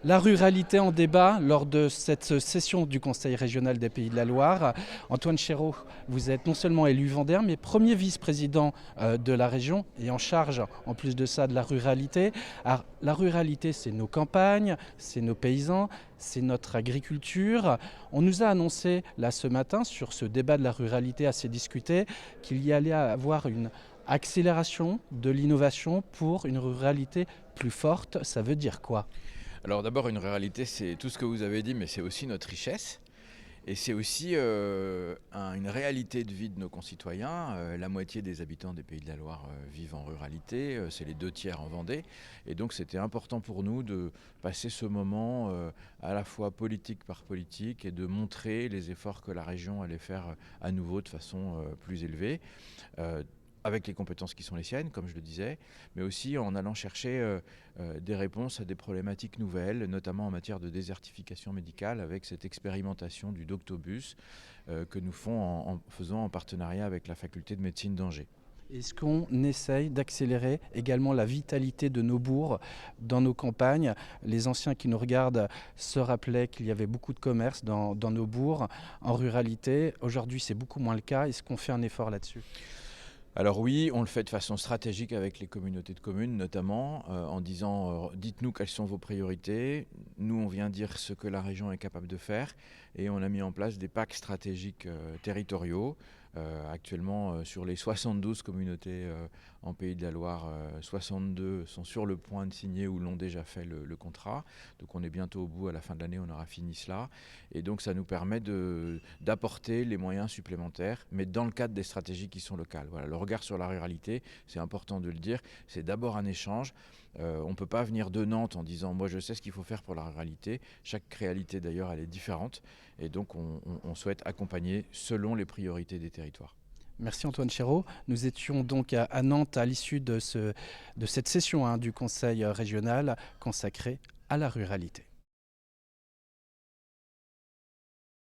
La ruralité en débat lors de cette session du Conseil régional des Pays de la Loire. Antoine Chéreau, vous êtes non seulement élu Vendéen, mais premier vice-président de la région et en charge, en plus de ça, de la ruralité. Alors, la ruralité, c'est nos campagnes, c'est nos paysans, c'est notre agriculture. On nous a annoncé là ce matin, sur ce débat de la ruralité assez discuté, qu'il y allait avoir une accélération de l'innovation pour une ruralité plus forte. Ça veut dire quoi? Alors d'abord, une ruralité, c'est tout ce que vous avez dit, mais c'est aussi notre richesse. Et c'est aussi une réalité de vie de nos concitoyens. La moitié des habitants des Pays de la Loire vivent en ruralité, c'est les 2 tiers en Vendée. Et donc c'était important pour nous de passer ce moment à la fois politique par politique et de montrer les efforts que la région allait faire à nouveau de façon plus élevée. Avec les compétences qui sont les siennes, comme je le disais, mais aussi en allant chercher des réponses à des problématiques nouvelles, notamment en matière de désertification médicale, avec cette expérimentation du Doctobus que nous faisons en partenariat avec la faculté de médecine d'Angers. Est-ce qu'on essaye d'accélérer également la vitalité de nos bourgs dans nos campagnes? Les anciens qui nous regardent se rappelaient qu'il y avait beaucoup de commerces dans nos bourgs en ruralité. Aujourd'hui, c'est beaucoup moins le cas. Est-ce qu'on fait un effort là-dessus? Alors oui, on le fait de façon stratégique avec les communautés de communes, notamment en disant dites-nous quelles sont vos priorités. Nous, on vient dire ce que la région est capable de faire et on a mis en place des packs stratégiques territoriaux. Actuellement, sur les 72 communautés en Pays de la Loire, 62 sont sur le point de signer ou l'ont déjà fait le contrat. Donc on est bientôt au bout, à la fin de l'année, on aura fini cela. Et donc ça nous permet d'apporter les moyens supplémentaires, mais dans le cadre des stratégies qui sont locales. Voilà, le regard sur la ruralité, c'est important de le dire, c'est d'abord un échange. On ne peut pas venir de Nantes en disant « moi je sais ce qu'il faut faire pour la ruralité ». Chaque réalité d'ailleurs, elle est différente. Et donc on souhaite accompagner selon les priorités des territoires. Merci Antoine Chéreau. Nous étions donc à Nantes à l'issue de cette session du Conseil régional consacrée à la ruralité.